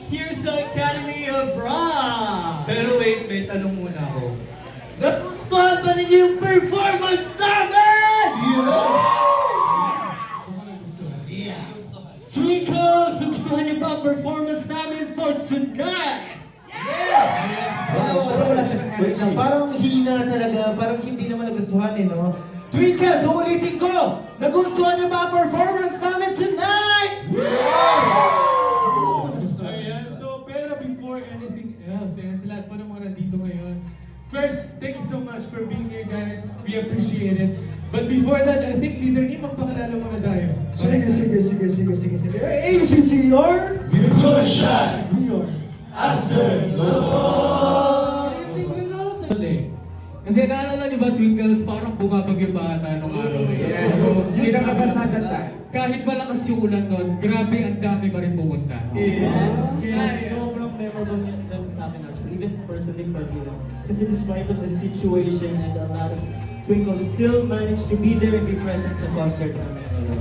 Here's the Academy of Rock! Pero wait, may tanong muna ako. Nagustuhan ba ninyo yung performance namin? Twinkles, gustuhan niyo ba ang performance namin for tonight? Wait lang, parang hina talaga, parang hindi naman nagustuhan eh, no? Twinkles, uulitin ko! Nagustuhan niyo ba ang performance namin tonight? Ayan, so pero before anything else, ayan, sa lahat po ng mga nandito ngayon. First, thank you so much for being here, guys. We appreciate it. But before that, I think leader niyo magpakilala muna tayo. Sige. ACTR! Revolution! We are Aster Kasi naalala niyo ba, Twinkles, parang bumabagyo pa ata nung araw na yun. Yes. Sino ka ba sa data? Kahit malakas yung ulan nun, grabe ang dami pa rin pumunta. Yes. Sobrang memorable yan sa akin actually, even personally for me. Kasi despite of the situation and a lot of Twinkles still managed to be there and be present sa concert namin ngayon.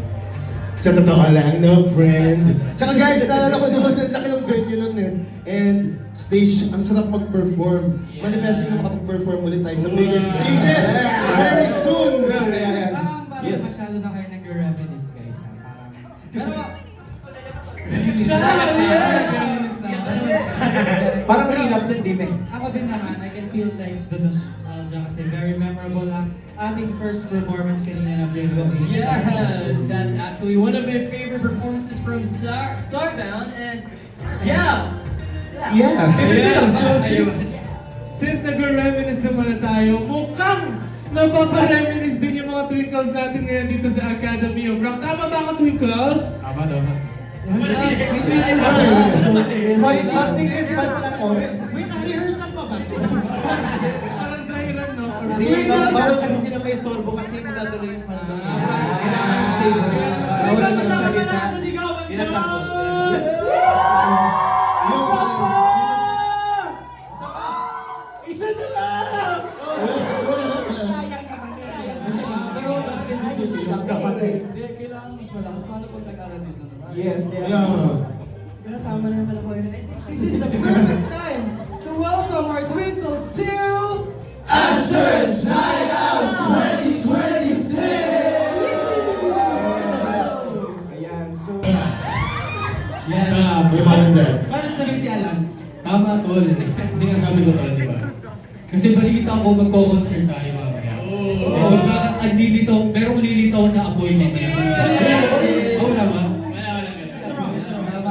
Sa totoo lang, no, friend? Tsaka guys, naalala ko naman, ang laki ng venue nun eh. And stage, ang sarap mag-perform. Manifesting na makapag-perform ulit tayo sa bigger stages! Very soon! Parang masyado na kayo nag-reminisce guys. Pero... Parang relapse yun, di ba? Ako din naman, I can feel like the nostalgia kasi very memorable ang ating first performance kanina na Bravo. Yes, that's actually one of my favorite performances from Starbound, and yeah. Yeah! Ayan, so since nag-reminisce naman na tayo, mukhang napapa-reminisce din yung mga Twinkles natin ngayon dito sa Academy of Rock. Tama ba ako, Twinkles? Tama. Something is mas lang ko. Wait, naka-rehearsal pa ba? Parang dry run, no? Bawal kasi sila may istorbo kasi magagalo yung pala. Kailangan stable. Twinkles, kasama pa na sa sigawan Ilan lang po. Isa na lang! Sayang naman eh. Pero bakit hindi sila? Dapat eh. Hindi, kailangan mas malakas. Paano pag nag-aral dito na tayo? Yes, Pero tama na naman ako yun. This is the perfect time to welcome our Twinkles to... Aster's Night Out 2026! Ayan, so... Yes. Para sabihin si Alas. Tama, tol. Sinasabi ko tol, di ba? Kasi balita ko magko-concert tayo mamaya. Ang lilitaw, merong lilitaw na apoy mamaya. Oo naman.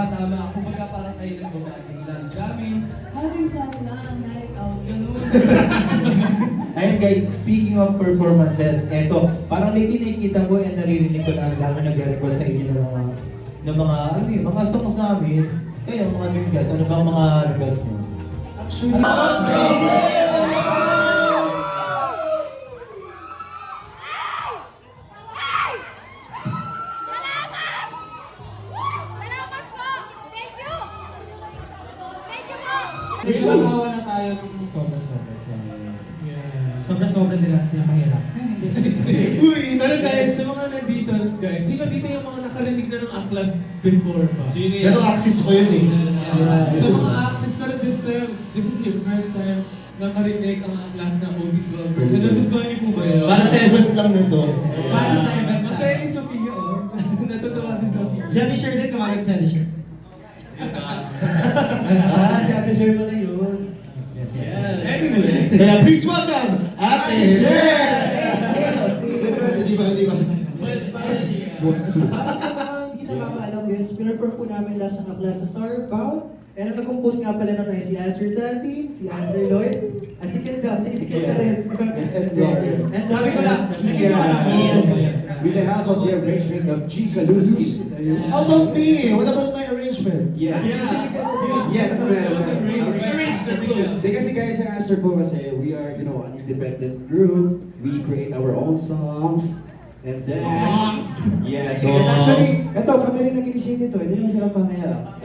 Tama. Kumbaga parang tayo nagbabasing lang. Jamming, having fun lang, night out, ganun. Ayun guys, speaking of performances, eto, parang lately nakikita ko and naririnig ko na ang dami nagre-request sa inyo ng mga, ano yun, mga songs namin. Kayo, mga Twinkles, ano bang mga request mo? Actually, nagkakawa na tayo ng sobra-sobra. Sobra-sobra nila sila mahirap. Pero guys, sa mga nandito, guys, sino dito yung mga nakarinig na ng Atlas before pa? Pero access ko yun eh. Sa mga access, pero this is your first time na marinig ang Atlas na OB12 version. Nagustuhan niyo po ba yun? Para sa event lang nito. Para sa event na. Masaya ni Sophia, oh. Natutuwa si Sophia. Si Ate Sher din, kumagad si Ate Sher. Si Ate Sher pala yun. Yes. Anyway. Kaya please welcome Ate Sher! Di ba? Para sa mga hindi nakakaalam guys, pinarform po namin last ng class sa Starbound. And ang nag-compose nga pala nun ay si Aster Dati, si Aster Lloyd, si Kilda, si Kilda rin. And sabi ko lang, With the help of the arrangement of G. Kaluski. How about me? What about my arrangement? Yes. Yes, Arrange kasi guys, ang Aster po kasi, we are, you know, an independent group. We create our own songs. And then, yes. Songs. Actually, ito, kami rin nag-initiate dito. Hindi naman sila pangaya.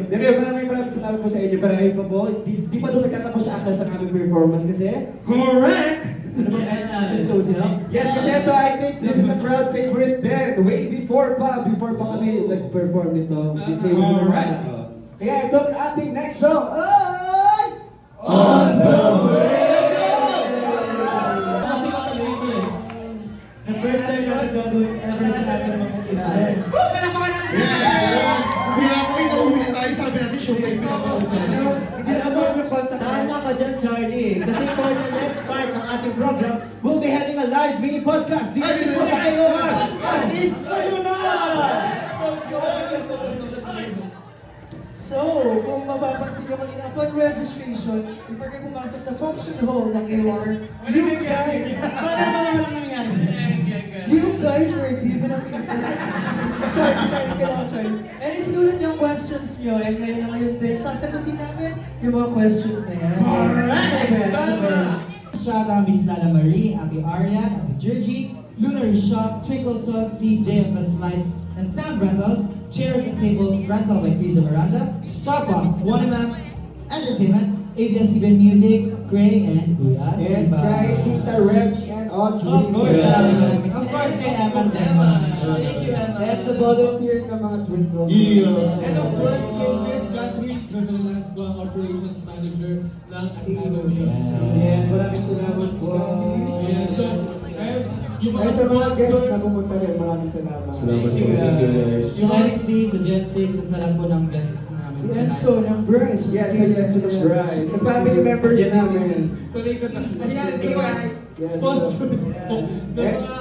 Maraming salamat po sa inyo. Pero ayun pa po, di pa doon nagtatapos sa aklas ang aming performance kasi, correct! ano bang guys natin? Yes, kasi ito, I think this is a crowd favorite din. Way before pa kami nag-perform nito. Correct. Kaya ito ang ating next song ay... Kasi matuloy ito eh. The first time na nagagawin ever sa akin ng mga kailangan. Kaya ako inuwi tayo, sabi natin, show tayo Tama ka dyan, Charlie. Kasi for the next part ng ating program, we'll be having a live mini podcast dito mismo sa Kayohan. At ito na! So, kung mapapansin nyo kanina, upon registration, before kayo pumasok sa function hall ng AOR, you guys, you guys were given a Charlie. And sinulad yung questions nyo, and ngayon din, sasagutin namin yung mga questions na yan. Strata, Miss Lala Marie, Ate Arya, Ate Georgie, Lunar Shop, Twinkle Sub, CJ of the Slides, and Sound Rentals, Chairs and Tables, rental by Pisa Miranda, Starbuck, Wanimap, Entertainment, ABS-CBN Music, Gray, and Kuya And Simba. kay Tita Remy and Audrey. Of course, kay Evan Demon. Thank you, Emma. That's a volunteer ng mga twinkles. And of course, kay Miss Catherine Velasco, ang operations manager ng Academy. Yes, maraming salamat po. Yes, so, yung Ay, sa mga guests sponsors- na pumunta rin, maraming salamat. Salamat po, thank you guys. Yung NXT, sa Gen 6, at sa lahat po ng guests namin. Si Enzo ng Bryce. Yes, si Enzo ng Bryce. Sa family members namin. Tuloy ka na. Ayan, guys. Yes, Sponsors po na mga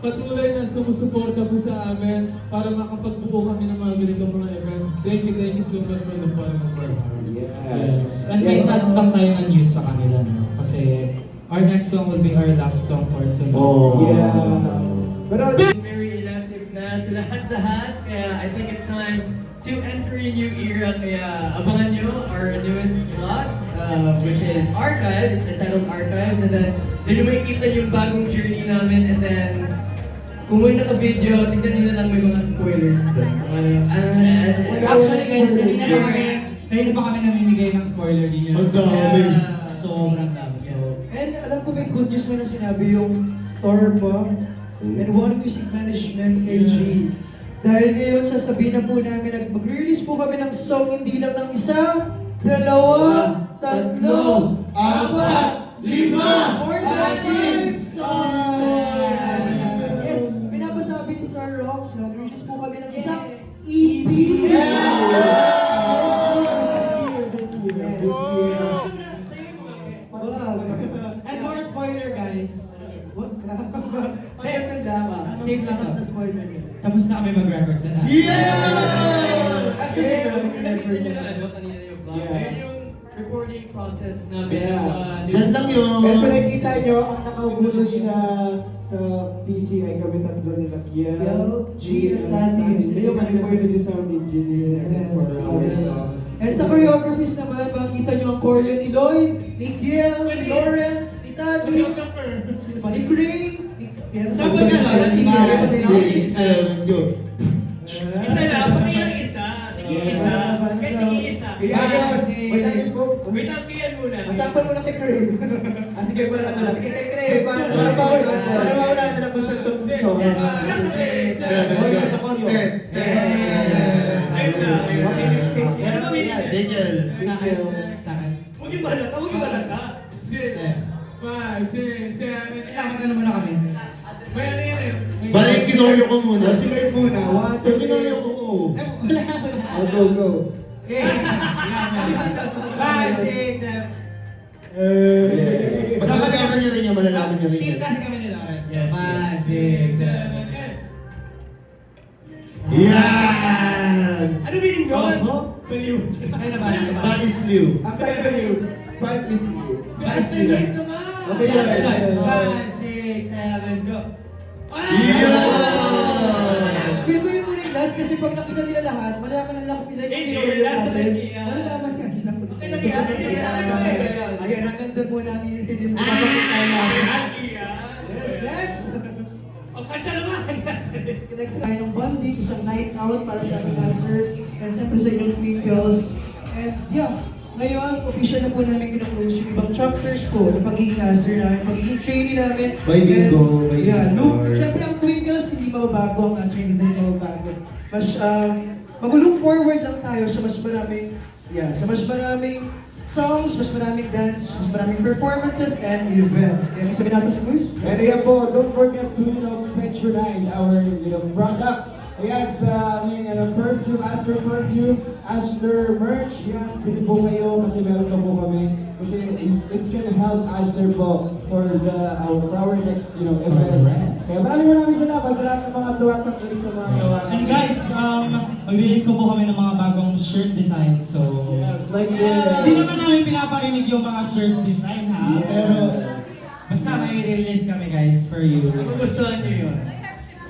patuloy na sumusuporta po sa amin para makapagbuo kami ng mga ganitong mga events. Thank you so much for the fun of our hearts. Yes. And may sad lang tayo ng news sa kanila, no? Kasi our next song will be our last song for tonight. Yeah. Pero, Very electric na sa lahat-lahat. Kaya I think it's time to enter a new era. Kaya abangan nyo our newest slot, which is Archive. It's entitled Archives. And then, doon nyo makikita yung bagong journey namin. And then, kung may naka-video, tignan nyo na lang may mga spoilers doon. Actually guys, kanina pa kami namimigay ng spoiler din yun. Ang dami. Sobrang dami. So, and alam ko may good news na sinabi yung store po and One Music Management AG. Dahil ngayon, sasabihin na po namin na mag-release po kami ng song hindi lang ng isa, dalawa, tatlo, apat, lima, more than 5 songs! Yes, pinapasabi ni Sir Rox na mag-release po kami ng isang EP! This year. Wow. and more spoiler guys. Wag ka. Kaya tanda. Safe lang na to. spoiler. Tapos na kami mag-record sa lahat. Actually, kanina yung vlog. Yeah. Ayun yung recording process namin. Yeah. Diyan lang yun. Ito nakikita nyo, ang nakahulog sa PC ay kami tatlo ni Kiel, G, and Tati. Sila yung kami po yung sound engineer for our songs. And sa choreographies naman, makikita nyo ang choreo ni Lloyd, ni Kiel, ni Lawrence, ni Tati, ni Gray, Saan ba na? Six, seven, go. Isa lang, pati yung isa. Tingin isa. Kahit tingin isa. Wait lang, kiyan muna. Masampan mo na kay Gray. Sige, wala na. Sige kay Gray. Para mawala na lang po sa itong song. Seven, go. Ten, Ayun na. Okay, next kay Kiel. Ano ba minigay? Daniel. Sa akin. Huwag yung balata, huwag yung balata. 6, 5, 6, 7, Kailangan ka naman na kami. May ano yan eh. Balik, kinoyo ko muna. Si Lloyd muna. 1, 2, 3. Kinoyo ko. Oh, go, go. Okay. 5, 6, 7. Malalaman niyo rin yan, malalaman niyo rin Team yan. kasi kami nila. Yes. 5, 6, 7. Yan! Ano meaning doon? Baliw. Okay na ba? That is Liu. Ang tayo baliw. 5 is you. Si Aston Lloyd naman! Okay, Five, 6, 7, go. Yan! Feel ko yung muna yung last kasi pag nakita nila lahat, malaman nila kung ilan yung Hindi, pinoy last natin. na yan. Malalaman ka nila. Okay lang yan. Ayun, hanggang doon muna ang i-release na papakita namin. Yes, next! Ang kanta naman! Next tayo ng bonding, isang night out para sa ating answer. And siyempre sa inyong twinkles. And yeah, ngayon, official na po namin kina-close yung ibang chapters po ng pagiging caster namin, pagiging trainee namin. By bingo, by Yeah, star. no, siyempre ang twinkles, hindi mababago, ang answer hindi mababago. Mas, mag-look forward lang tayo sa mas maraming, sa mas maraming songs, mas maraming dance, mas maraming performances and events. Kaya may sabihin natin sa Moose? And again po, don't forget to, patronize our, products. Ayan, sa aming, perfume, Aster perfume, Aster merch. Yan, pili po kayo kasi meron pa po kami. Kasi it can help Aster po for our next, events. Kaya maraming salamat sa lahat ng mga tuwag-takinig sa mga gawa. And guys, mag-release ko po kami ng mga bagong shirt designs. So, Yes, like hindi naman namin pinaparinig yung mga shirt design ha, pero basta may release kami guys for you. Magugustuhan niyo yun.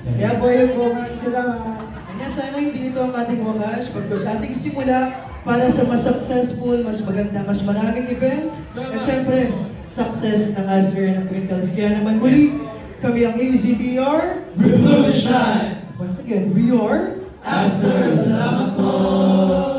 Kaya po yun po, maraming salamat. Kanya sana hindi ito ang ating wakas, pagkos ating simula para sa mas successful, mas maganda, mas maraming events, at syempre, success ng Aster ng Twinkles. Kaya naman muli, kami ang AZBR Revolution! Once again, we are Aster! Salamat po!